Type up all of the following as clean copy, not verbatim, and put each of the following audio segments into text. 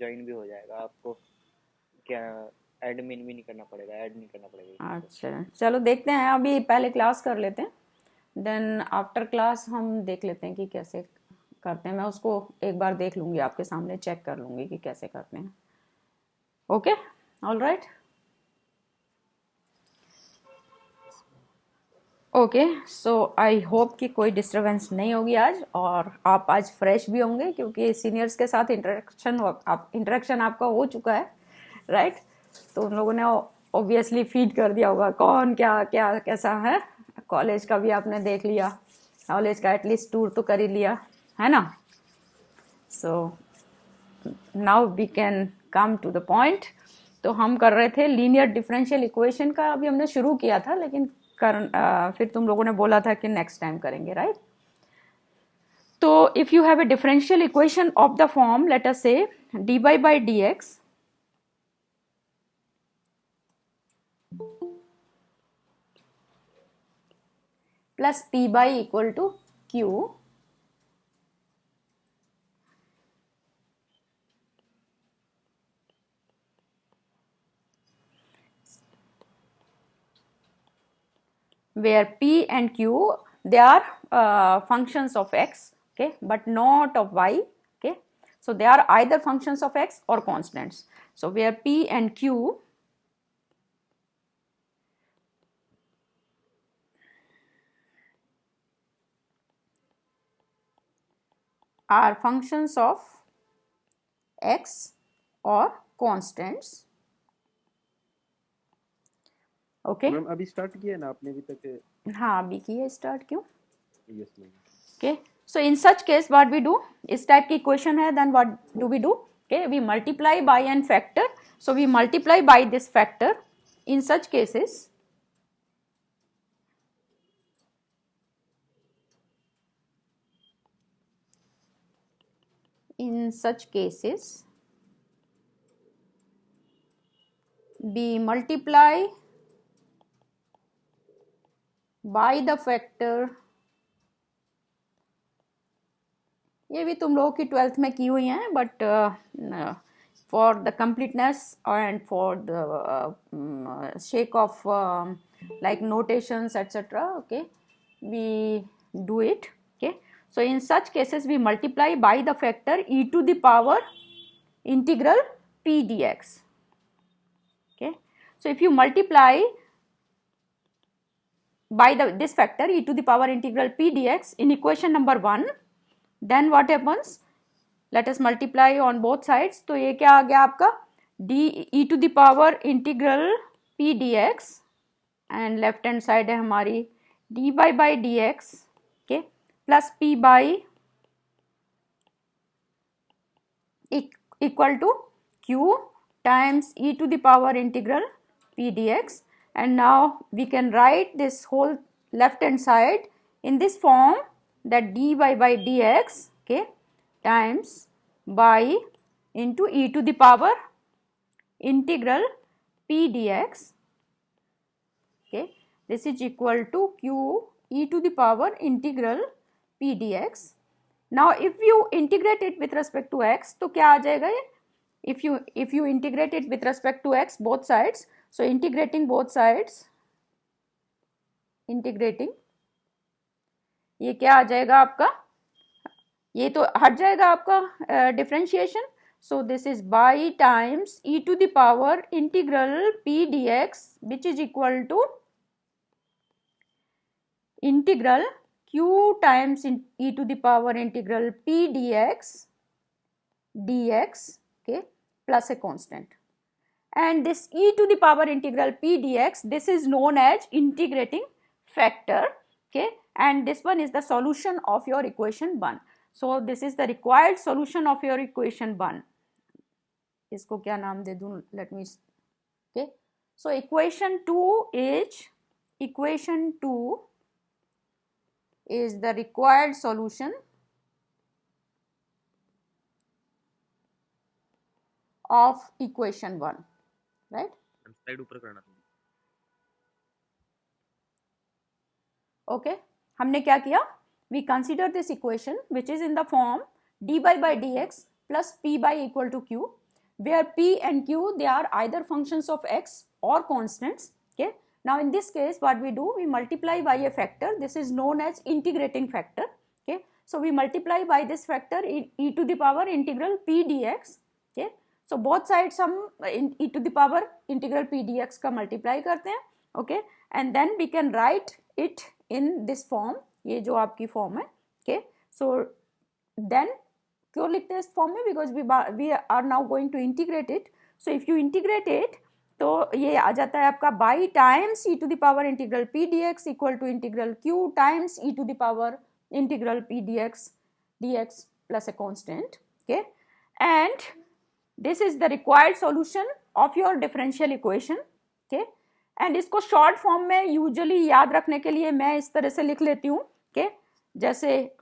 Join भी हो जाएगा, आपको क्या एडमिन भी नहीं करना पड़ेगा, ऐड नहीं करना पड़ेगा किसी को। अच्छा चलो देखते हैं, अभी पहले क्लास कर लेते हैं, देन आफ्टर क्लास हम देख लेते हैं कि कैसे करते हैं। मैं उसको एक बार देख लूँगी, आपके सामने चेक कर लूँगी कि कैसे करते हैं। Okay, all right, okay. So I hope कि कोई डिस्टरबेंस नहीं होगी आज, और आप आज फ्रेश भी होंगे क्योंकि सीनियर्स के साथ इंटरेक्शन आपका हो चुका है, राइट? तो उन लोगों ने ऑब्वियसली फीड कर दिया होगा कौन क्या क्या कैसा है। कॉलेज का भी आपने देख लिया, कॉलेज का एटलीस्ट टूर तो कर ही लिया है ना। So now we can come to the point. तो हम कर रहे थे लीनियर डिफरेंशियल इक्वेशन का, अभी हमने शुरू किया था लेकिन फिर तुम लोगों ने बोला था कि नेक्स्ट टाइम करेंगे, राइट? तो if you have a differential equation of the form, let us say dy by dx plus p by equal to q, where p and q, they are functions of x, okay, but not of y, okay. So they are either functions of x or constants. So where p and q are functions of x or constants, okay. Ma'am अभी start किया है ना आपने अभी तक? हाँ अभी किए स्टार्ट, क्यों? Yes ma'am. Okay, so in such case what we do, इस टाइप की इक्वेशन है, then what do we do? Okay, we multiply by an factor, so we multiply by this factor. In such cases, we multiply by the factor, ये भी तुम लोगों की 12th में की हुई हैं, but for the completeness and for the shake of like notations etc, okay, we do it, okay. So in such cases we multiply by the factor e to the power integral p dx, okay. So if you multiply by this factor e to the power integral p dx in equation number 1, then what happens, let us multiply on both sides, तो ये क्या आ गया आपका d e to the power integral p dx, and left hand side है हमारी dy by dx, okay, plus p by equal to q times e to the power integral p dx, and now we can write this whole left hand side in this form, that dy by dx, okay, times by into e to the power integral p dx, okay, this is equal to q e to the power integral p dx. Now if you integrate it with respect to x, तो क्या आ जाएगा ये, if you integrate it with respect to x both sides, so integrating both sides, integrating, ये क्या आ जाएगा आपका, ये तो हट जाएगा आपका differentiation, so this is by times e to the power integral p dx, which is equal to integral q times e to the power integral p dx, okay, plus a constant. And this e to the power integral p dx, this is known as integrating factor, okay, and this one is the solution of your equation 1. So this is the required solution of your equation 1. इसको क्या नाम दे दूं, let me, okay. So equation 2 is the required solution of equation 1, right? Slide ऊपर करना था। Okay, हमने क्या किया, we consider this equation which is in the form dy by dx plus p by equal to q. where p and q they are either functions of x or constants. Okay, now in this case what we do, we multiply by a factor. This is known as integrating factor. Okay, so we multiply by this factor e to the power integral p dx. Okay, so both sides हम e to the power integral p dx का multiply करते हैं. Okay, and then we can write it in this form. ये जो आपकी form है. Okay, so then क्यों लिखते हैं इस फॉर्म में, because we are now going to integrate it. So if you integrate it तो ये आ जाता है आपका y times e to the power integral p d x equal to integral Q times e to the power integral p d x plus a constant. Okay, and this is the required solution of your differential equation. Okay, and इसको short form में usually याद रखने के लिए मैं इस तरह से लिख लेती हूँ. ओके, जैसे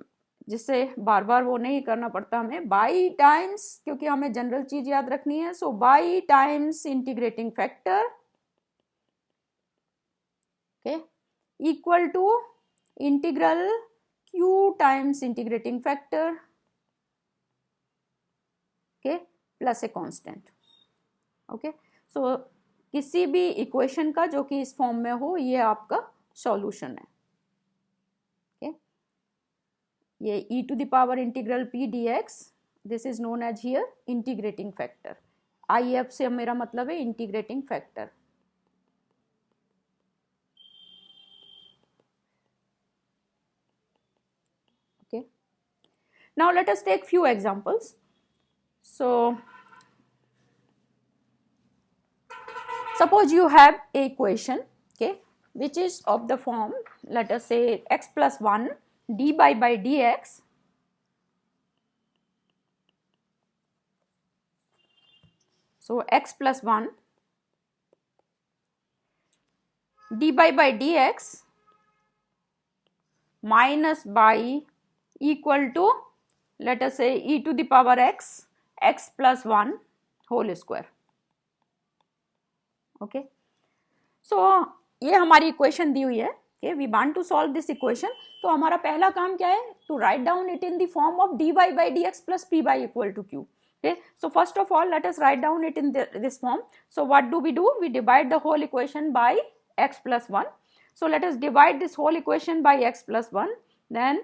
जिससे बार बार वो नहीं करना पड़ता हमें. बाई टाइम्स, क्योंकि हमें जनरल चीज याद रखनी है. So by times integrating factor, okay, equal to integral Q times integrating factor, okay, plus a constant. Okay, so किसी भी इक्वेशन का जो कि इस फॉर्म में हो, ये आपका सॉल्यूशन है. ये e to the power integral p dx, this is known as here integrating factor. IF से मेरा मतलब है integrating factor. Okay, now let us take few examples. So suppose you have a equation, okay, which is of the form, let us say x plus 1 dy by dx so x plus 1 dy by dx minus by equal to, let us say, e to the power x plus 1 whole square. Okay, so ये हमारी equation दी हुई है. Okay, we want to solve this equation. तो हमारा पहला काम क्या है, to write down it in the form of dy by dx plus py equal to q. Okay, so first of all let us write down it in this form. So what do? We divide the whole equation by x plus 1. So let us divide this whole equation by x plus 1. Then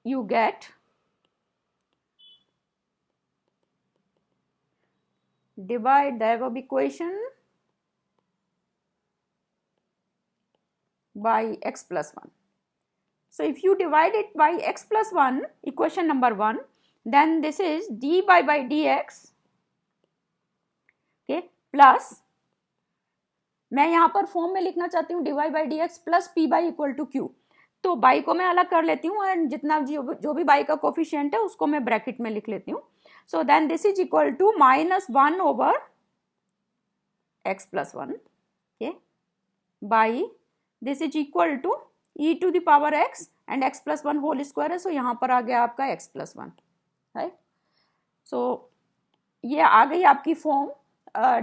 you get divide the above equation by x plus 1. So if you divide it by x plus 1, equation number 1, then this is dy by dx, okay, plus मैं यहाँ पर form में लिखना चाहती हूँ dy by dx plus P by equal to q. तो y को मैं अलग कर लेती हूँ एंड जितना जो भी बाई का कोफिशिएंट है उसको मैं ब्रैकेट में लिख लेती हूँ. So then this is equal to -1 over x plus 1, okay, y this is equal to e to the power x and x plus 1 whole square है. सो यहाँ पर आ गया आपका x प्लस 1, राइट. सो ये आ गई आपकी form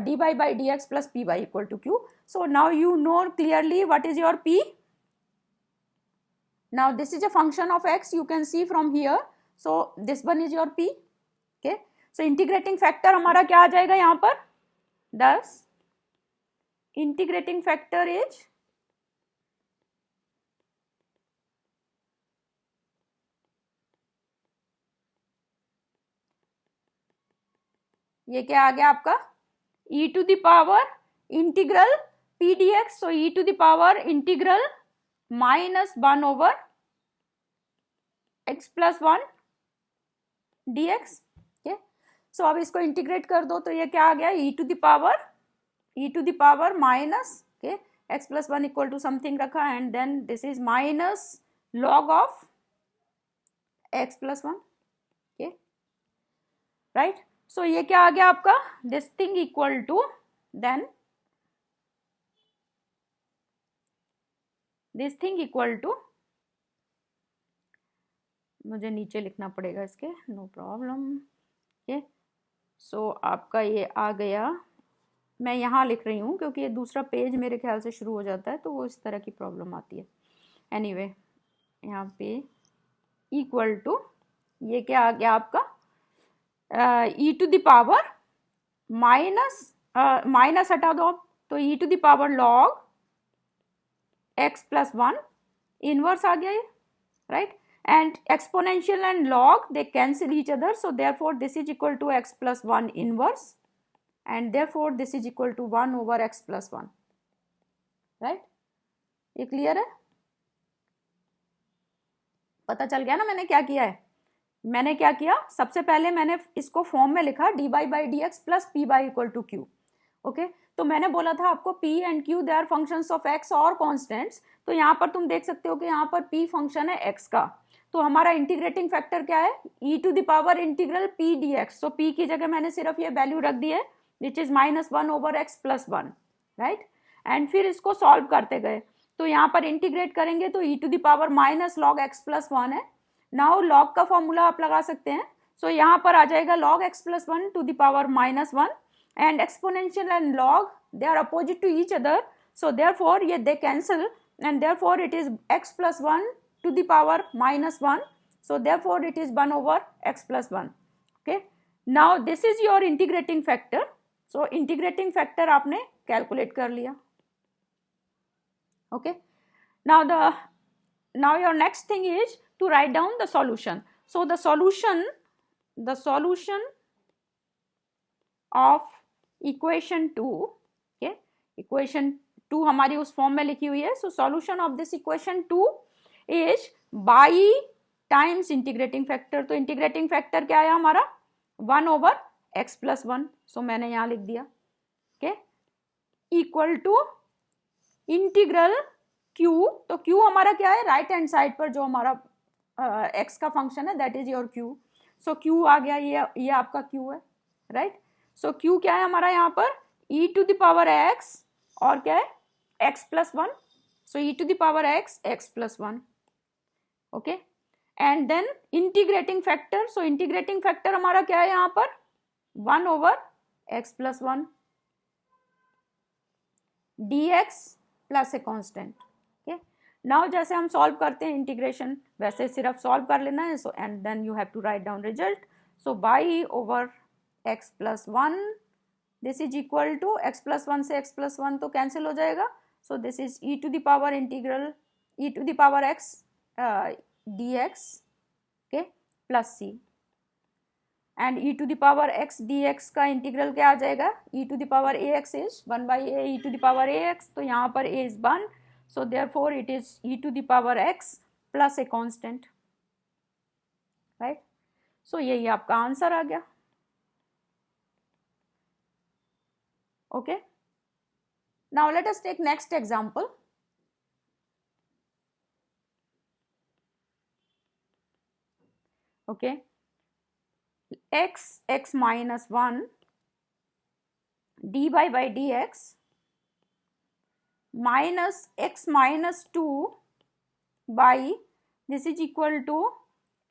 dy by dx plus py equal to q. So now you know clearly what is your p. Now this is a function of x, you can see from here. So this one is your p. Okay, so integrating factor हमारा क्या आ जाएगा यहाँ पर, thus integrating factor is ये क्या आ गया आपका e to the power integral p d x. So e to the power integral -1 over x plus 1 dx. So अब इसको इंटीग्रेट कर दो तो ये क्या आ गया, e to the power minus, okay, x plus 1 equal to something रखा and then this is minus log of x plus 1, okay, right. So ये क्या आ गया आपका, this thing equal to then this thing equal to, मुझे नीचे लिखना पड़ेगा इसके, नो प्रॉब्लम. ओके, सो आपका ये आ गया, मैं यहाँ लिख रही हूँ क्योंकि ये दूसरा पेज मेरे ख्याल से शुरू हो जाता है तो वो इस तरह की प्रॉब्लम आती है. एनीवे यहाँ पे इक्वल टू ये क्या आ गया आपका e to the power minus हटा दो आप, तो e to the power log x plus 1 inverse आ गया ये, right. And exponential and log they cancel each other, so therefore this is equal to x plus 1 inverse, and therefore this is equal to 1 over x plus 1, right. ये clear है, पता चल गया ना मैंने क्या किया है. मैंने क्या किया, सबसे पहले मैंने इसको फॉर्म में लिखा dy by dx plus p by equal to q. Okay तो मैंने बोला था आपको p and q they are functions of x और कॉन्स्टेंट्स. तो यहाँ पर तुम देख सकते हो कि यहाँ पर p फंक्शन है x का, तो हमारा इंटीग्रेटिंग फैक्टर क्या है, e to the power integral p dx. So p की जगह मैंने सिर्फ ये वैल्यू रख दी है which is -1 over x plus 1, right. And फिर इसको सॉल्व करते गए, तो यहाँ पर इंटीग्रेट करेंगे तो e to the power minus log x plus 1 है. नाउ लॉग का फॉर्मूला आप लगा सकते हैं, सो यहाँ पर आ जाएगा log x plus 1 to the power -1, and exponential and log they are opposite to each other, so therefore ये they cancel, and therefore it is x plus 1 to the power -1, so therefore it is 1 over x plus 1. Okay, now this is your integrating factor. So integrating factor आपने calculate कर लिया. Okay, now your next thing is to write down the solution. So the solution of equation 2, okay, equation 2 हमारी उस form में लिखी हुई है. So solution of this equation 2 is by times integrating factor. तो इंटीग्रेटिंग फैक्टर क्या है हमारा, 1 ओवर x प्लस 1. सो मैंने यहाँ लिख दिया, okay, equal to integral q. तो q हमारा क्या है, राइट हैंड साइड पर जो हमारा x का फंक्शन है that is your q. So q आ गया, ये आपका q है, राइट. सो q क्या है हमारा यहाँ पर, e to the power x और क्या है x plus 1. So e to the power x plus 1, okay. And then integrating factor, so integrating factor हमारा क्या है यहाँ पर, 1 over x plus 1 dx plus a constant. Okay, now जैसे हम सॉल्व करते हैं इंटीग्रेशन वैसे सिर्फ सॉल्व कर लेना है. So and then you have to write down result. So y over x plus 1 this is equal to x plus 1 से x प्लस 1 तो कैंसिल हो जाएगा. So this is e to the power integral e to the power x dx, okay, plus c. And e to the power x dx का integral क्या आ जाएगा, e to the power ax is 1 by a e to the power ax. तो यहाँ पर a is 1, so therefore it is e to the power x plus a constant, right. So यही आपका answer आ गया. Okay, now let us take next example. Okay, x minus 1 dy by dx minus x minus 2 by this is equal to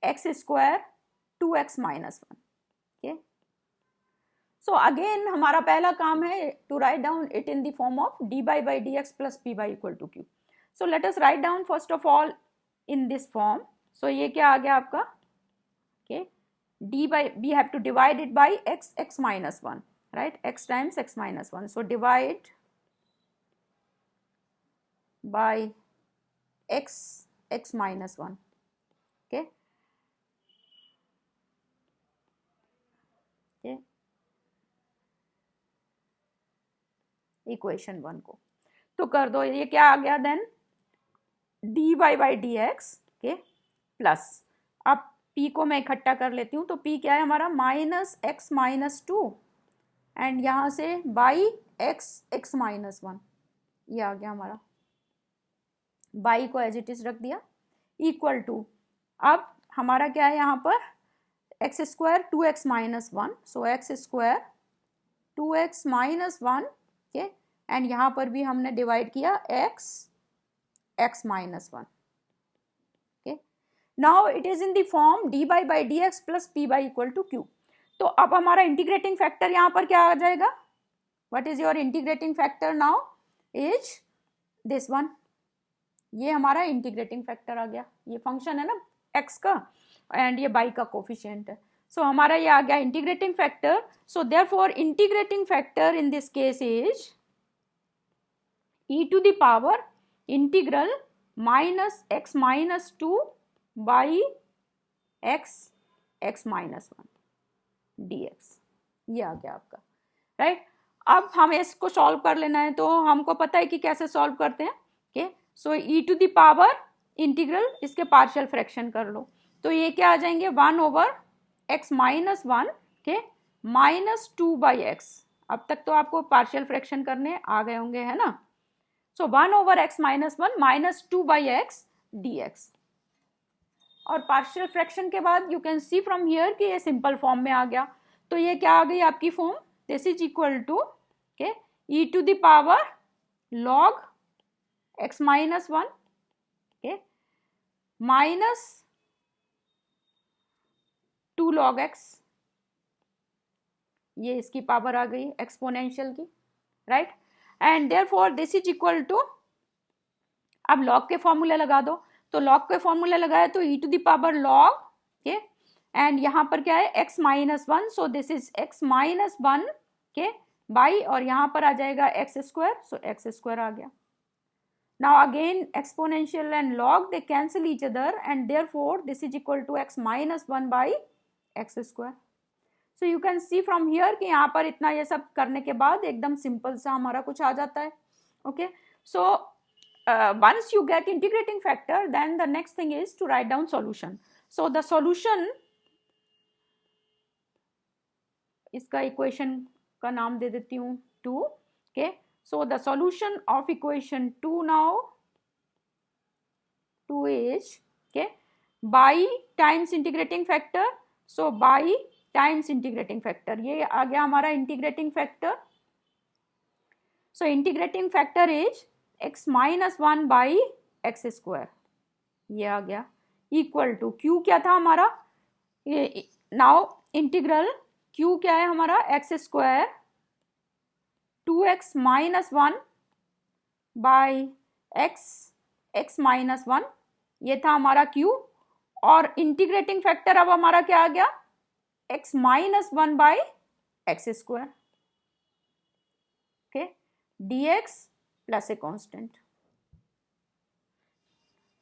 x square 2x minus 1. Okay, so again हमारा पहला काम है to write down it in the form of dy by dx plus p by equal to q. So let us write down first of all in this form. So ये क्या आ गया आपका, okay, d by we have to divide it by x minus 1, right, x times x minus 1. So divide by x minus 1, okay, okay, equation 1 को तो कर दो. ये क्या आ गया then, dy by dx, okay, plus, अब p को मैं इकट्ठा कर लेती हूँ. तो p क्या है हमारा, माइनस x माइनस 2 एंड यहाँ से बाई x माइनस 1. ये आ गया हमारा, बाई को एज इट इज रख दिया, इक्वल टू, अब हमारा क्या है यहाँ पर, x square 2x minus 1. So x square 2x minus 1, okay, and यहाँ पर भी हमने डिवाइड किया x minus 1. Okay, now it is in the form dy by dx plus p by equal to q. तो अब हमारा इंटीग्रेटिंग फैक्टर यहाँ पर क्या आ जाएगा, what is your integrating factor now is this one. ये हमारा इंटीग्रेटिंग फैक्टर आ गया. ये फंक्शन है ना x का एंड ये y का कोफिशिएंट है. सो हमारा ये आ गया integrating factor. So therefore integrating factor in this case is e to the power integral minus x minus 2 by x minus 1 dx. ये आ गया आपका, राइट. अब हमें इसको सॉल्व कर लेना है, तो हमको पता है कि कैसे सॉल्व करते हैं. Okay, so e to the power integral, इसके पार्शियल फ्रैक्शन कर लो, तो ये क्या आ जाएंगे 1 ओवर x माइनस 1 के माइनस 2 बाई एक्स. अब तक तो आपको पार्शियल फ्रैक्शन करने आ गए होंगे, है ना. सो 1 over x minus 1 minus 2 by x dx. और पार्शियल फ्रैक्शन के बाद you can see from here कि ये सिंपल फॉर्म में आ गया. तो ये क्या आ गई आपकी form, this is equal to के e to the power log x minus 1 के माइनस 2 log x. ये इसकी पावर आ गई एक्सपोनेंशियल की, right. And therefore this is equal to, अब log के फॉर्मूला लगा दो, तो log के फॉर्मूला लगाया तो e to the power log के, एंड यहाँ पर क्या है x minus 1, so this is x minus 1 के बाई, और यहाँ पर आ जाएगा x square, so x square आ गया. Now again exponential and log they cancel each other, and therefore this is equal to x minus 1 by x square. So you can see from here कि यहाँ पर इतना ये सब करने के बाद एकदम सिंपल सा हमारा कुछ आ जाता है. Okay, so once you get integrating factor, then the next thing is to write down solution. So the solution, इसका इक्वेशन का नाम दे देती हूँ 2. okay, so the solution of equation 2 now, 2 is okay by times integrating factor. so by times integrating factor, ये आ गया हमारा integrating factor. so integrating factor is x minus 1 by x square, ये आ गया इक्वल टू q क्या था हमारा, नाउ इंटीग्रल q क्या है हमारा x square 2x minus 1 by x minus 1, ये था हमारा q. और इंटीग्रेटिंग फैक्टर अब हमारा क्या आ गया x minus 1 by x square. Okay, dx plus a constant.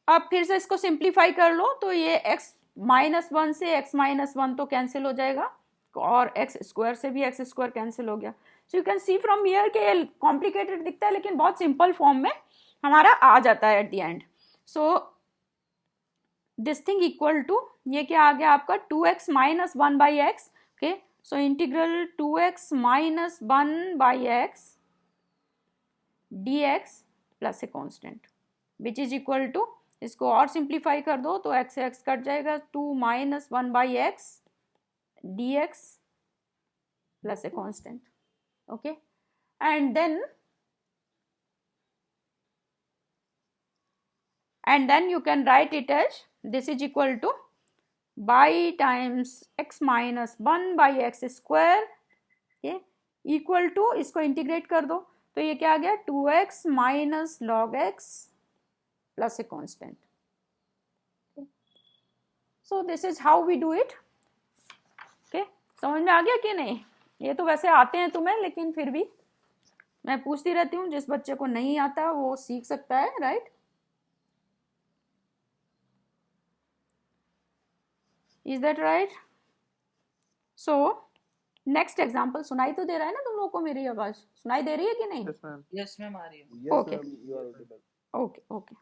अब फिर से इसको सिंप्लीफाई कर लो, तो ये x माइनस 1 से x माइनस 1 तो कैंसिल हो जाएगा, और एक्स स्क्वायर से भी एक्स स्क्वायर कैंसिल हो गया. सो you can see from here के ये कॉम्प्लिकेटेड दिखता है, लेकिन बहुत सिंपल फॉर्म में हमारा आ जाता है at the end. So this thing equal to, ये क्या आ गया आपका 2x minus 1 by x. Okay, so integral 2x minus 1 by x dx plus a constant, which is equal to, इसको और सिंप्लीफाई कर दो तो x से x कट जाएगा, 2 minus 1 by x dx plus a constant. okay, and then you can write it as this is equal to by times x minus 1 by x square, okay, equal to, इसको integrate कर दो तो ये क्या आ गया 2x minus log x plus a constant. okay. so this is how we do it. समझ में आ गया कि नहीं. ये तो वैसे आते हैं तुम्हें, लेकिन फिर भी मैं पूछती रहती हूँ, जिस बच्चे को नहीं आता वो सीख सकता है, right. Is that right. So next example, सुनाई तो दे रहा है ना तुम लोगों को, मेरी आवाज सुनाई दे रही है कि नहीं. यस मैम आ रही है. Okay okay okay.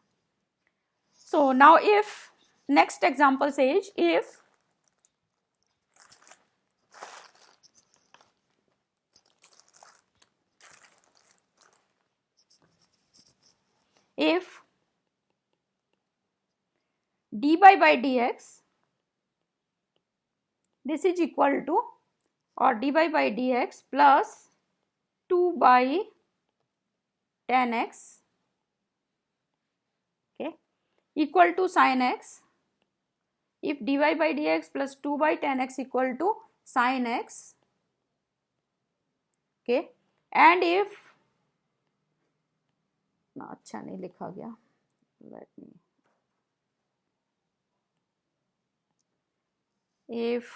So now if next example says if dy by dx this is equal to, or dy by dx plus 2 by tan x, okay, equal to sin x. if dy by dx plus 2 by tan x equal to sin x, okay, and if ना अच्छा नहीं लिखा गया, let me, if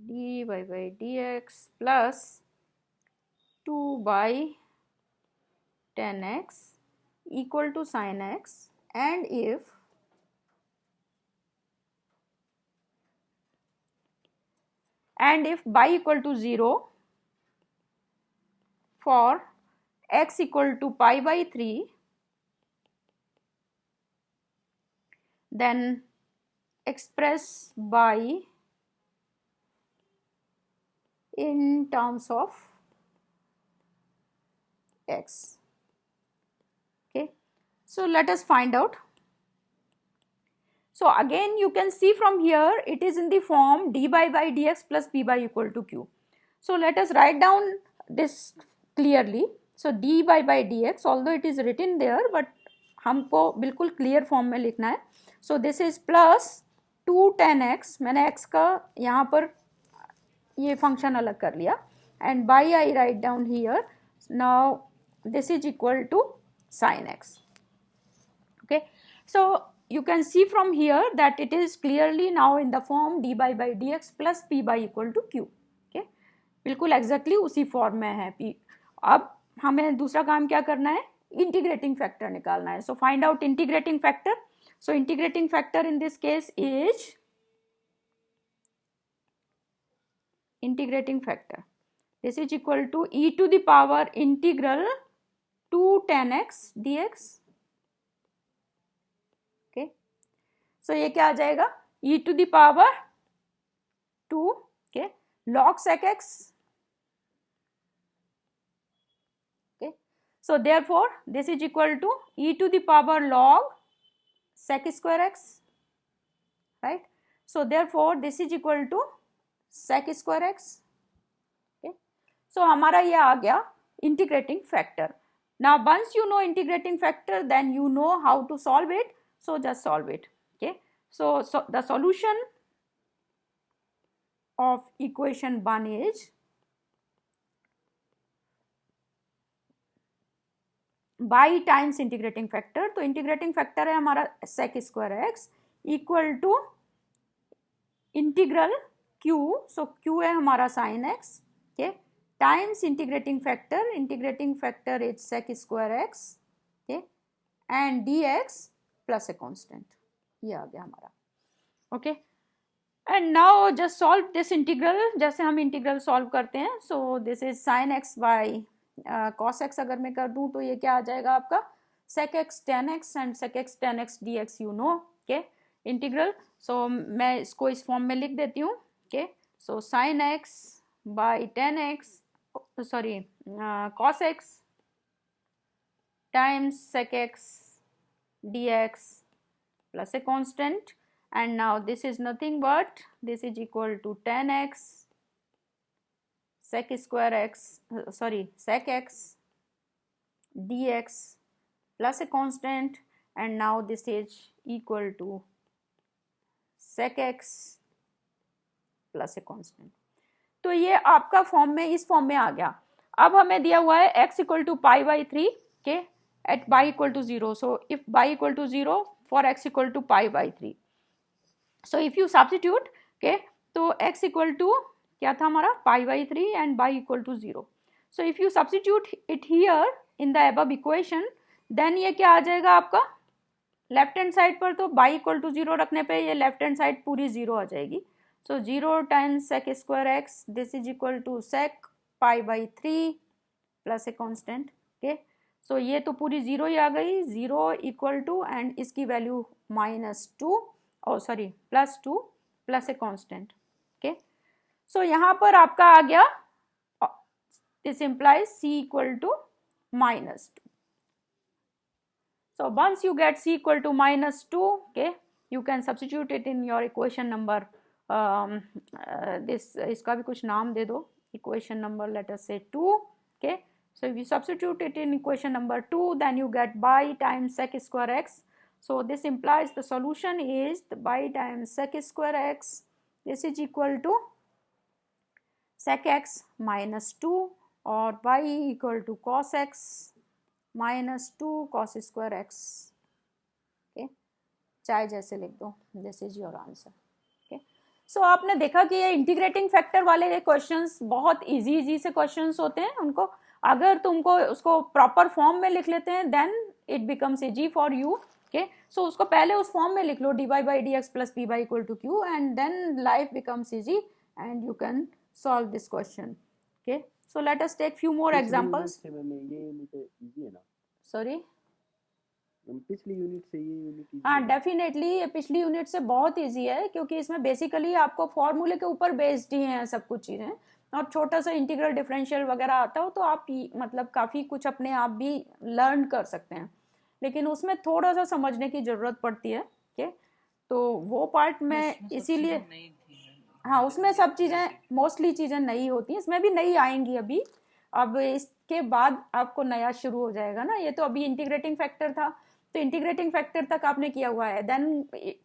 dy by dx plus 2 by tan x equal to sin x, and if y equal to 0 for x equal to pi by 3, then express by in terms of x. Okay, so let us find out. So again you can see from here it is in the form dy by dx plus p by equal to q. So let us write down this clearly. So dy by dx, although it is written there, but हमको बिल्कुल clear form में लिखना है. सो this is plus 2 tan x, मैंने x का यहाँ पर ये फंक्शन अलग कर लिया, and by I write down here. Now this is equal to sin x. Okay, so you can see from here that it is clearly now in the form dy by dx plus p by equal to q. Okay, बिल्कुल exactly उसी form में है p. अब हमें दूसरा काम क्या करना है, इंटीग्रेटिंग फैक्टर निकालना है. So find out integrating factor. So integrating factor in this case is integrating factor. This is equal to e to the power integral 2 tan x dx. Okay, so ये क्या आ जाएगा, e to the power 2 okay log sec x. Okay, so therefore this is equal to e to the power log sec square x, right? So therefore this is equal to sec square x. Okay, so हमारा ये आ गया integrating factor. Now once you know integrating factor, then you know how to solve it. So just solve it. Okay, so the solution of equation 1 is by times integrating factor. तो integrating factor है हमारा sec square x equal to integral q. So q है हमारा sin x. Okay, times integrating factor is sec square x. Okay, and dx plus a constant. ये आ गया हमारा. Okay, and now just solve this integral जैसे हम integral solve करते हैं. So this is sin x by cos x. अगर मैं कर दूं तो ये क्या आ जाएगा आपका sec x tan x, and sec x tan x dx you know. Okay, integral. So मैं इसको इस फॉर्म में लिख देती हूँ. Okay, so sin x by tan x, sorry cos x times sec x dx plus a constant, and now this is nothing but this is equal to tan x sec square x sec x dx plus a constant, and now this is equal to sec x plus a constant. तो ये आपका form में इस form में आ गया. अब हमें दिया हुआ है x equal to pi by 3 के at y equal to 0. So if y equal to 0 for x equal to pi by 3. So if you substitute के तो x इक्वल टू क्या था हमारा pi by 3 and y equal to 0. So if you substitute it here in the above equation, then ये क्या आ जाएगा आपका लेफ्ट हैंड साइड पर. तो y इक्वल टू 0 रखने पे ये लेफ्ट हैंड साइड पूरी 0 आ जाएगी. So 0 times sec square x, this is equal to sec pi by 3 plus a constant. Okay, so ये तो पूरी 0 ही आ गई. 0 equal to and इसकी वैल्यू -2 और sorry +2 plus a constant. Okay, so यहाँ पर आपका आ गया this implies c equal to -2. So once you get c equal to -2, okay, you can substitute it in your equation number. इसका भी कुछ नाम दे दो. इक्वेशन नंबर लेट अस से 2. okay, so if you substitute it in equation number 2, then you get by times sec square x. So this implies the solution is the by times sec square x, this is equal to sec x -2 और y equal to cos x -2 cos square x. okay, चाहे जैसे लिख दो. this is your answer. सो आपने देखा कि ये integrating factor वाले क्वेश्चंस बहुत इजी से क्वेश्चंस होते हैं, उनको अगर तुमको उसको प्रॉपर फॉर्म में लिख लेते हैं then it becomes easy for you. Okay, so उसको पहले उस फॉर्म में लिख लो, dy by dx plus py equal to q, and then life becomes easy and you can solve this question. Okay, so let us take few more examples. ये unit easy है ना? Sorry, पिछली unit से ये unit easy हाँ है। Definitely ये पिछली यूनिट से बहुत इजी है, क्योंकि इसमें बेसिकली आपको फॉर्मूले के ऊपर बेस्ड ही हैं सब कुछ चीज़ें, और छोटा सा इंटीग्रल डिफरेंशियल वगैरह आता हो तो आप मतलब काफ़ी कुछ अपने आप भी लर्न कर सकते हैं, लेकिन उसमें थोड़ा सा समझने की ज़रूरत पड़ती है। ओके, तो वो पार्ट में इसीलिए, हाँ उसमें सब चीज़ें मोस्टली चीज़ें नई होती हैं, इसमें भी नई आएंगी अभी, अब इसके बाद आपको नया शुरू हो जाएगा ना। ये तो अभी इंटीग्रेटिंग फैक्टर था, तो इंटीग्रेटिंग फैक्टर तक आपने किया हुआ है, then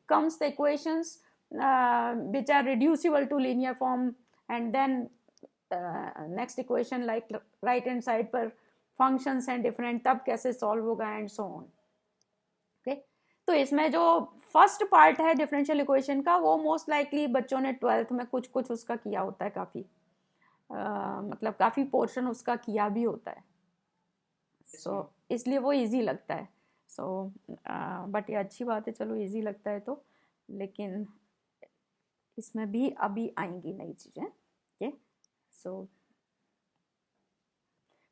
comes the equations which are reducible to linear form, and then next equation like right hand side पर फंक्शंस एंड डिफरेंट, तब कैसे सॉल्व होगा एंड सो ऑन। ओके, तो इसमें जो फर्स्ट पार्ट है डिफरेंशियल इक्वेशन का, वो मोस्ट लाइकली बच्चों ने 12th में कुछ कुछ उसका किया होता है, काफ़ी मतलब काफ़ी पोर्शन उसका किया भी होता है, सो इसलिए वो इजी लगता है। सो बट ये अच्छी बात है, चलो इजी लगता है तो, लेकिन इसमें भी अभी आएंगी नई चीज़ें। ओके, सो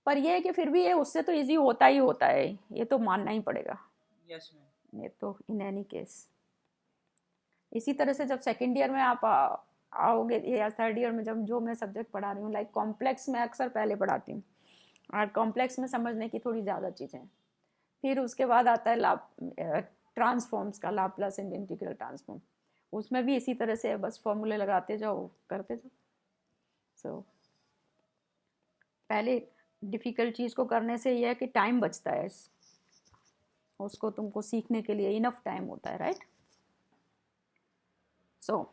पर ये है कि फिर भी ये उससे तो इजी होता ही होता है, ये तो मानना ही पड़ेगा। यस मैम, ये तो इन एनी केस। इसी तरह से जब सेकेंड ईयर में आप आओगे या थर्ड ईयर में, जब जो मैं सब्जेक्ट पढ़ा रही हूँ, लाइक कॉम्प्लेक्स में अक्सर पहले पढ़ाती हूँ, और कॉम्प्लेक्स में समझने की थोड़ी ज़्यादा चीज़ें हैं, फिर उसके बाद आता है ट्रांसफॉर्म्स का, लाप्लास एंड इंटीग्रल ट्रांसफॉर्म, उसमें भी इसी तरह से बस फॉर्मूले लगाते जाओ, करते जाओ। सो पहले डिफ़िकल्ट चीज़ को करने से यह है कि टाइम बचता है, उसको तुमको सीखने के लिए इनफ टाइम होता है, right. So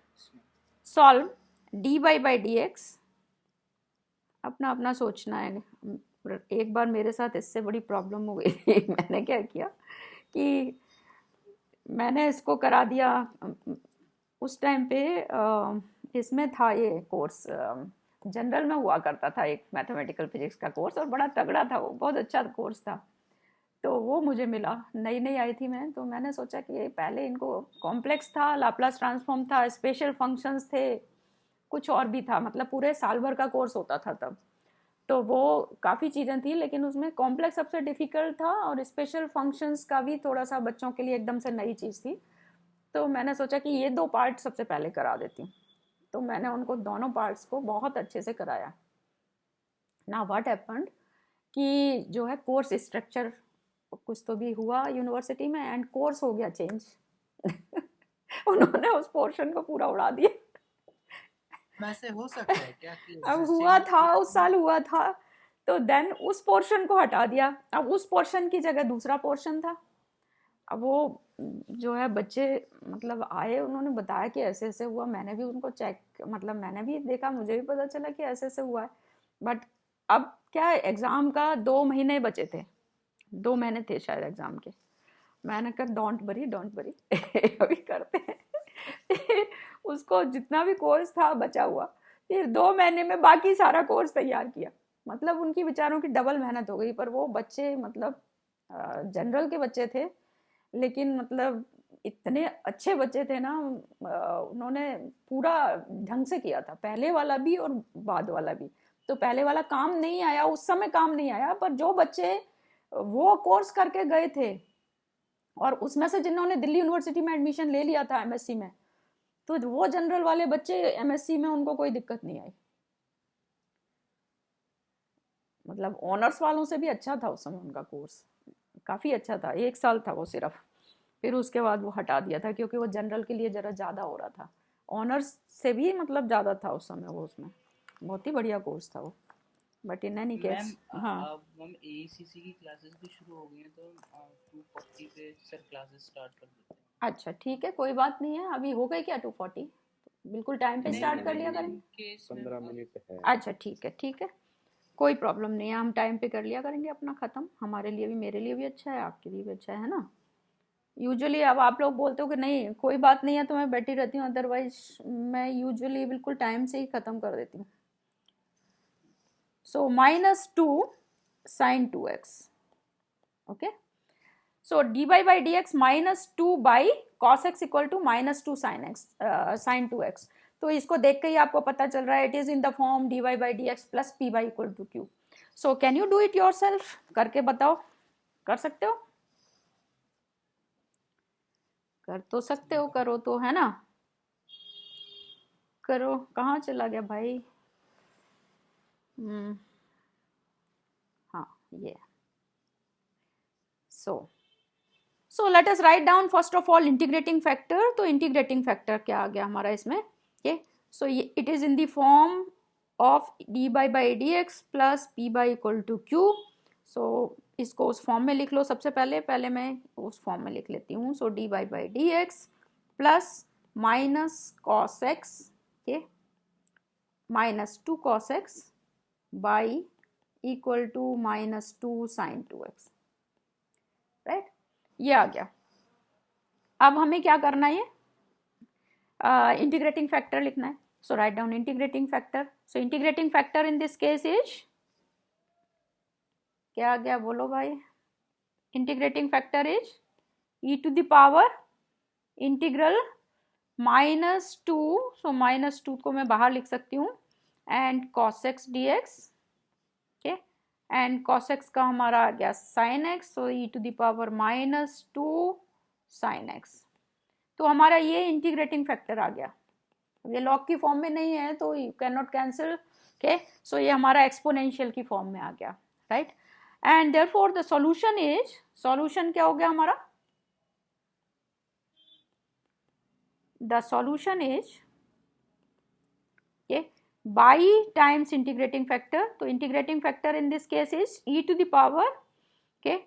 solve dy by dx, अपना अपना सोचना है। एक बार मेरे साथ इससे बड़ी प्रॉब्लम हो गई थी मैंने क्या किया कि मैंने इसको करा दिया, उस टाइम पे इसमें था ये कोर्स, जनरल में हुआ करता था एक मैथमेटिकल फिजिक्स का कोर्स, और बड़ा तगड़ा था वो, बहुत अच्छा कोर्स था, तो वो मुझे मिला, नई नई आई थी मैं, तो मैंने सोचा कि पहले इनको कॉम्प्लेक्स था, लाप्लास ट्रांसफॉर्म था, स्पेशल फंक्शंस थे, कुछ और भी था, मतलब पूरे साल भर का कोर्स होता था तब, तो वो काफ़ी चीज़ें थी, लेकिन उसमें कॉम्प्लेक्स सबसे डिफ़िकल्ट था, और स्पेशल फंक्शंस का भी थोड़ा सा बच्चों के लिए एकदम से नई चीज़ थी, तो मैंने सोचा कि ये 2 पार्ट सबसे पहले करा देती हूँ, तो मैंने उनको दोनों पार्ट्स को बहुत अच्छे से कराया। ना व्हाट हैपेंड कि जो है कोर्स स्ट्रक्चर कुछ तो भी हुआ यूनिवर्सिटी में, एंड कोर्स हो गया चेंज उन्होंने उस पोर्शन को पूरा उड़ा दिया। वैसे हो सकता है क्या कि अब हुआ था, उस साल हुआ था, तो देन उस पोर्शन को हटा दिया, अब उस पोर्शन की जगह दूसरा पोर्शन था। अब वो जो है बच्चे मतलब आए, उन्होंने बताया कि ऐसे ऐसे हुआ, मैंने भी उनको चेक, मतलब मैंने भी देखा, मुझे भी पता चला कि ऐसे ऐसे हुआ है, बट अब क्या है, एग्ज़ाम का 2 महीने बचे थे, 2 महीने थे शायद एग्ज़ाम के, मैंने कहा डोंट वरी अभी करते हैं उसको जितना भी कोर्स था बचा हुआ, फिर 2 महीने में बाकी सारा कोर्स तैयार किया, मतलब उनकी बेचारों की डबल मेहनत हो गई, पर वो बच्चे मतलब जनरल के बच्चे थे, लेकिन मतलब इतने अच्छे बच्चे थे ना, उन्होंने पूरा ढंग से किया था, पहले वाला भी और बाद वाला भी, तो पहले वाला काम नहीं आया, उस समय काम नहीं आया, पर जो बच्चे वो कोर्स करके गए थे, और उसमें से जिन्होंने दिल्ली यूनिवर्सिटी में एडमिशन ले लिया था एमएससी में, तो वो जनरल वाले बच्चे एमएससी में उनको कोई दिक्कत नहीं आई, मतलब ऑनर्स वालों से भी अच्छा था उस समय उनका कोर्स, काफ़ी अच्छा था, 1 साल था वो सिर्फ, फिर उसके बाद वो हटा दिया था क्योंकि वो जनरल के लिए ज़रा ज़्यादा हो रहा था, ऑनर्स से भी मतलब ज़्यादा था उस समय वो, उसमें बहुत ही बढ़िया कोर्स था वो, बट इन एनी केस। हाँ मैम एसीसी की क्लासेस भी शुरू हो गई हैं, तो 240 पे सर क्लासेस स्टार्ट कर देते हैं। अच्छा ठीक है, कोई बात नहीं है, अभी हो गई क्या 240, बिल्कुल टाइम पे स्टार्ट कर लिया करेंगे। 15 मिनट है। अच्छा ठीक है, कोई प्रॉब्लम नहीं है, हम टाइम पे कर लिया करेंगे अपना ख़त्म, हमारे लिए भी, मेरे लिए भी अच्छा है, आपके लिए भी अच्छा है ना। यूजुअली अब आप लोग बोलते हो कि नहीं कोई बात नहीं है तो मैं बैठी रहती हूँ, अदरवाइज मैं यूजुअली बिल्कुल टाइम से ही ख़त्म कर देती हूँ। So -2 sin 2x, okay. So dy by dx -2 by cos x equal to -2 sin 2x। तो इसको देख के ही आपको पता चल रहा है it is in the form dy by dx plus py equal to q। So can you do it yourself, करके बताओ, कर सकते हो? कर तो सकते हो, करो तो, है ना? करो, कहाँ चला गया भाई? हाँ ये। So let us write down first of all integrating factor. तो इंटीग्रेटिंग फैक्टर क्या आ गया हमारा इसमें? ओके, सो ये it is in the form of dy by dx plus P by equal to Q. So इसको उस फॉर्म में लिख लो। सबसे पहले मैं उस फॉर्म में लिख लेती हूँ। So dy by dx plus minus cos x, okay, -2 cos x by equal to -2 sin 2x, right? ये आ गया। अब हमें क्या करना है? इंटीग्रेटिंग फैक्टर लिखना है। So write down integrating factor. So integrating factor in this case is क्या आ गया, बोलो भाई? Integrating factor is e to the power integral -2, so -2 को मैं बाहर लिख सकती हूँ, and cos x dx, okay, and cos x का हमारा आ गया sin x, so e to the power -2 sin x। तो हमारा ये इंटीग्रेटिंग फैक्टर आ गया। ये लॉग की फॉर्म में नहीं है तो you can not cancel, okay. So ये हमारा एक्सपोनेंशियल की फॉर्म में आ गया, right? And therefore the solution is, solution क्या हो गया हमारा? द सॉल्यूशन इज ये बाई टाइम्स इंटीग्रेटिंग फैक्टर। तो integrating factor in this case is e to the power, okay,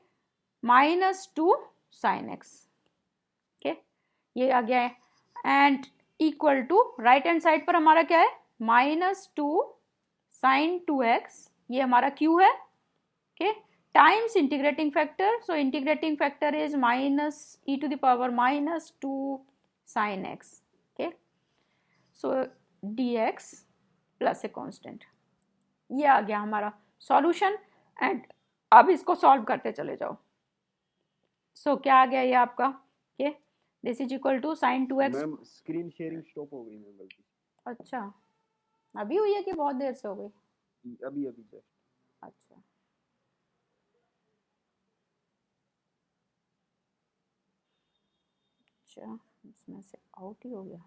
-2 sin x, okay, ये आ गया है। And equal to right hand side पर हमारा क्या है? -2 sin 2x, ये हमारा q है, okay, times integrating factor. So integrating factor is -e to the power -2 sin x, okay. So dx plus a constant, ये आ गया हमारा सॉल्यूशन। एंड अब इसको सॉल्व करते चले जाओ। सो क्या आ गया ये आपका? Okay, this is equal to sin 2x। Ma'am screen sharing stop हो गई मैम गलती से। अच्छा, अभी हुई है कि बहुत देर से हो गई? अभी अभी जस्ट। अच्छा, अच्छा, इसमें से आउट ही हो गया।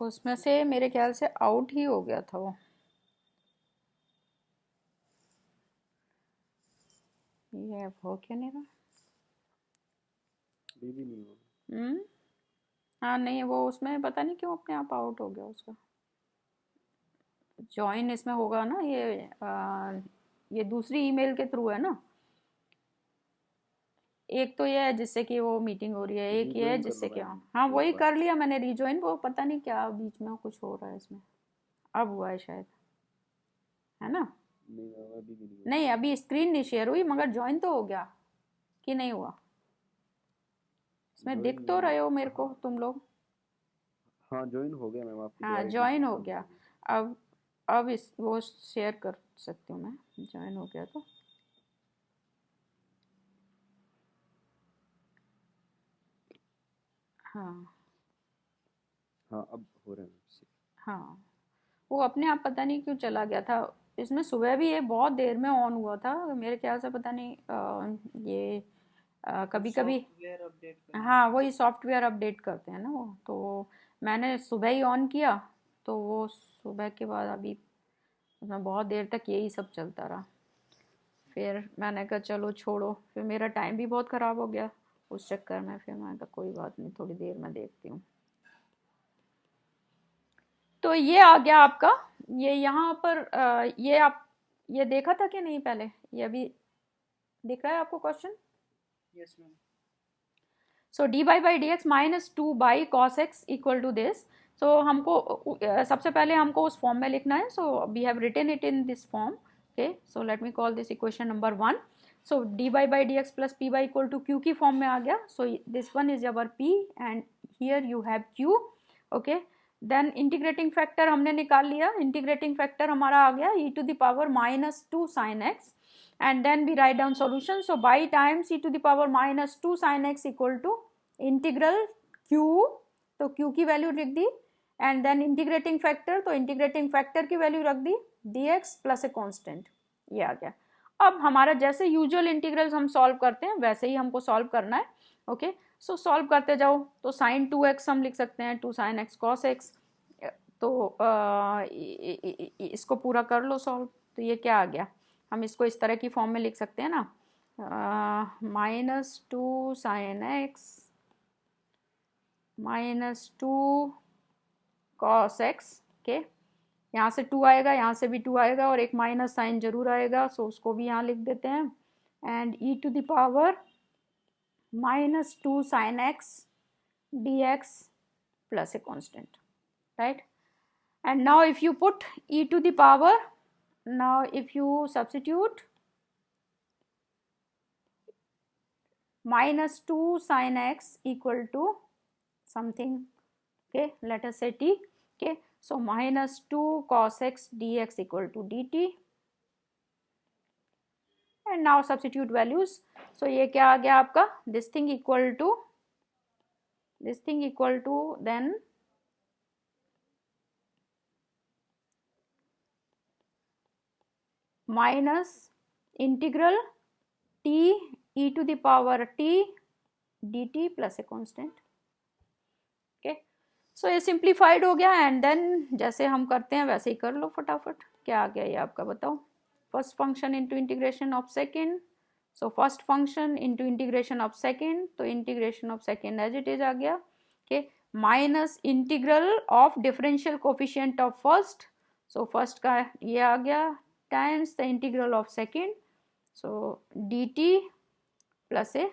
उसमें से मेरे ख्याल से आउट ही हो गया था वो। ये अब हो क्या नहीं रहा? भी नहीं हो। हाँ नहीं, वो उसमें पता नहीं क्यों अपने आप आउट हो गया उसका। ज्वाइन इसमें होगा ना ये दूसरी ईमेल के थ्रू है ना। एक तो ये है जिससे कि वो मीटिंग हो रही है, एक ये है Rejoin कर जिससे लो कि मैम, हाँ एक वही बार। कर लिया मैंने रिज्वाइन। वो पता नहीं क्या बीच में कुछ हो रहा है इसमें, अब हुआ है शायद, है ना? नहीं मैम अभी भी नहीं हुआ। नहीं अभी स्क्रीन नहीं शेयर हुई मगर ज्वाइन तो हो गया कि नहीं हुआ? इसमें Join दिख तो नहीं रहे हो हुआ। मेरे को तुम लोग? हाँ ज्वाइन हो गया मैम, आपकी हाँ जो ID ज्वाइन थी हो वो गया। हो गई। अब इस वो शेयर कर सकती हूँ मैं, ज्वाइन हो गया तो। हाँ हाँ अब हो रहा है मैम। हाँ, वो अपने आप पता नहीं क्यों चला गया था। इसमें सुबह भी ये बहुत देर में ऑन हुआ था मेरे ख्याल से, पता नहीं ये कभी कभी सॉफ्टवेयर अपडेट करना। हाँ वही सॉफ्टवेयर अपडेट करते हैं ना वो, तो मैंने सुबह ही ऑन किया तो वो सुबह के बाद अभी उसमें बहुत देर तक यही सब चलता रहा। फिर मैंने कहा चलो छोड़ो, फिर मेरा टाइम भी बहुत ख़राब हो गया उस चक्कर में। फिर मैंने कहा कोई बात नहीं, थोड़ी देर में देखती हूँ। तो ये आ गया आपका, ये यहाँ पर ये आप ये देखा था कि नहीं पहले? ये अभी दिख रहा है आपको question? Yes ma'am. So D by by D X minus 2 by cos X equal to this. So हमको सबसे पहले हमको उस फॉर्म में लिखना है. So we have written it in this form. Okay, so let me call this equation number 1. So D by by D x plus P by equal to Q की form में आ गया. So this one is our P and here you have q. Okay, then integrating factor हमने निकाल लिया. Integrating factor हमारा आ गया e to the power minus 2 sine x and then we write down solution. So by times e to the power minus 2 sin x equal to integral q, तो q की value लिख दी and then integrating factor, तो integrating factor की value रख दी dx plus a constant. ये आ गया. अब हमारा जैसे यूजुअल इंटीग्रल्स हम सॉल्व करते हैं वैसे ही हमको सॉल्व करना है. ओके, सो सॉल्व करते जाओ. तो साइन 2x हम लिख सकते हैं 2 sin x cos x. तो इसको पूरा कर लो सॉल्व. तो ये क्या आ गया, हम इसको इस तरह की फॉर्म में लिख सकते हैं ना, minus 2 sine x minus 2 cos x. Okay, यहाँ से 2 आएगा, यहाँ से भी 2 आएगा और एक माइनस साइन जरूर आएगा. सो उसको भी यहाँ लिख देते हैं. And e to the power minus 2 sine x d x plus a constant. Right, and now if you put e to the power, now if you substitute minus 2 sin x equal to something, okay, let us say t. Okay, so minus 2 cos x dx equal to dt, and now substitute values. So ये क्या आ गया आपका, this thing equal to then minus integral t e to the power t dt plus a constant. Okay, so ये simplified हो गया. And then जैसे हम करते हैं वैसे ही कर लो फटाफट. क्या आ गया ये आपका, बताओ. First function into integration of second. So first function into integration of second, तो integration of second as it is आ गया. Okay, minus integral of differential coefficient of first. So first का ये आ गया times the integral of second, so dt plus a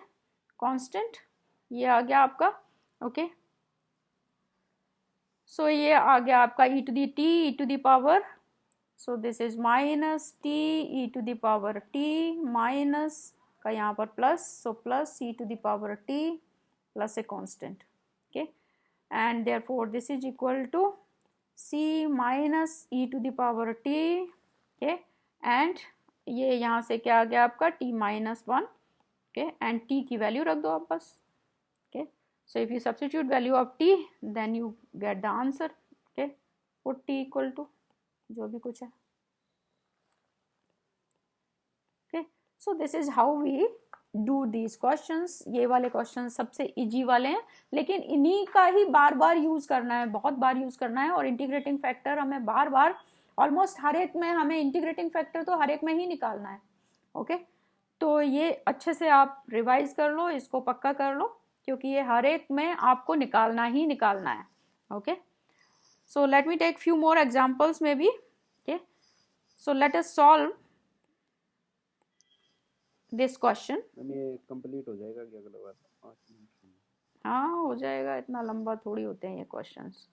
constant. ये आ गया आपका. ओके, सो ये आ गया आपका e to the t e to the power, so this is minus t e to the power t minus का यहाँ पर plus, so plus e to the power t plus a constant. Okay, and therefore this is equal to c minus e to the power t. Okay, and ये यहाँ से क्या आ गया आपका t minus 1. Okay, and t की value रख दो आप बस. Okay, so if you substitute value of t then you get the answer. Okay, put t equal to जो भी कुछ है. Okay, so this is how we do these questions. ये वाले क्वेश्चन सबसे इजी वाले हैं, लेकिन इन्हीं का ही बार बार यूज करना है, बहुत बार यूज करना है. और इंटीग्रेटिंग फैक्टर हमें बार बार ऑलमोस्ट हर एक में, हमें इंटीग्रेटिंग फैक्टर तो हर एक में ही निकालना है. ओके, तो ये अच्छे से आप रिवाइज कर लो, इसको पक्का कर लो, क्योंकि ये हर एक में आपको निकालना ही निकालना है. Okay, so let me take few more examples maybe. Okay, so let us solve this question. ये कंप्लीट हो जाएगा क्या अगला बार? 5 मिनट. हाँ, हो जाएगा. इतना लंबा थोड़ी होते हैं ये क्वेश्चंस,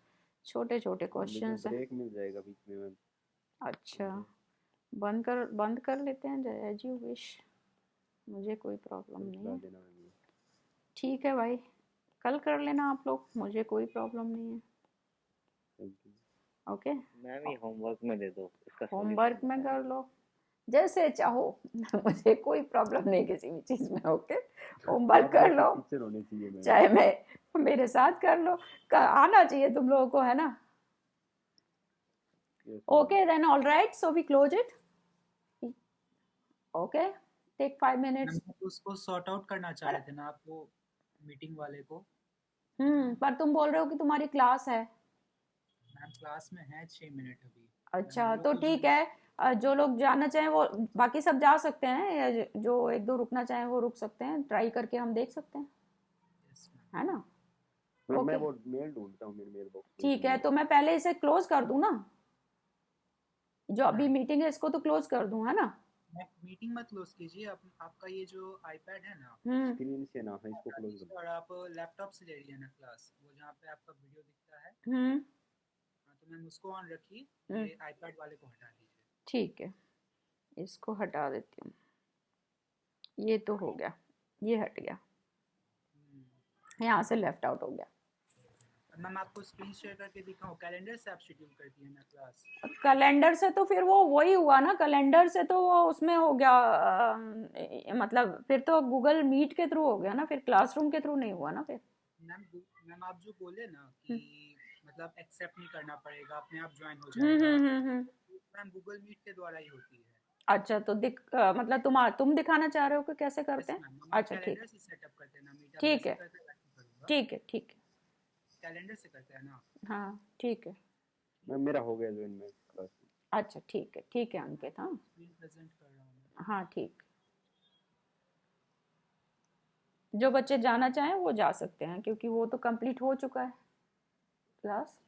छोटे छोटे क्वेश्चंस हैं. ब्रेक मिल जाएगा बीच में. अच्छा, बंद कर लेते हैं एज यू विश, मुझे कोई प्रॉब्लम नहीं है. ठीक है भाई, कल कर लेना आप लोग, मुझे कोई प्रॉब्लम नहीं है. ओके, मैं भी होमवर्क में दे दो. होमवर्क में कर लो जैसे चाहो. मुझे कोई प्रॉब्लम नहीं किसी भी चीज में. ओके, होमवर्क कर लो, चाहे मैं मेरे साथ कर लो, आना चाहिए तुम लोगों को, है ना. Okay, then all right, so we close it. Okay, take 5 minutes. उसको सॉर्ट आउट करना चाह रहे थे ना आप, वो मीटिंग वाले को. पर तुम बोल रहे हो कि तुम्हारी क्लास है. मैम क्लास में है 6 मिनट अभी. अच्छा, तो ठीक है. जो लोग जाना चाहें वो, बाकी सब जा सकते हैं, या जो एक दो रुकना चाहें वो रुक सकते हैं. ट्राई करके हम देख सकते हैं, है ना. मैं वो मेल ढूंढता हूँ मेरे मेल बॉक्स. ठीक है, तो मैं पहले इसे क्लोज कर दूं ना, जो अभी मीटिंग है इसको तो क्लोज कर दूं, है ना. मीटिंग मत क्लोज कीजिए, आपका ये जो आईपैड है ना, स्क्रीन से ना है, इसको क्लोज कर और आप लैपटॉप से ले रही है ना क्लास, वो जहाँ पे आपका वीडियो दिखता है, हम्म हाँ, तो मैम उसको ऑन रखिए, हम्म, ये आईपैड वाले को हटा दीजिए। ठीक है, इसको हटा देती हूँ। ये तो हो गया, ये हट गया, यहाँ से लेफ्ट आउट हो गया। मैम आपको स्क्रीन शेयर करके दिखाऊं, कैलेंडर से आप शेड्यूल करती है ना क्लास? कैलेंडर से तो फिर वो वही हुआ ना, कैलेंडर से तो वो उसमें हो गया, मतलब फिर तो गूगल मीट के थ्रू हो गया ना, फिर क्लासरूम के थ्रू नहीं हुआ ना फिर। मैम आप जो बोले ना कि हम्म मतलब एक्सेप्ट नहीं करना पड़ेगा, अपने आप ज्वाइन हो हम्म जाएगा, हम्म हम्म हम्म। मैम गूगल मीट के द्वारा ही होती है। अच्छा, तो मतलब तुम दिखाना चाह रहे हो कि कैसे करते यस हैं? मैम, हम आप अच्छा ठीक, कैलेंडर से सेटअप करते हैं ना मीट, अब ठीक जैसे है करते हैं वैसे करूँगा, ठीक है ठीक है, कैलेंडर से करते हैं ना। हाँ ठीक है। मैं, मेरा हो गया ज्वाइन में क्लास। अच्छा ठीक है अंकित, हाँ स्क्रीन प्रेजेंट कर रहा हूँ मैं। हाँ ठीक। जो बच्चे जाना चाहें वो जा सकते हैं, क्योंकि वो तो कंप्लीट हो चुका है क्लास।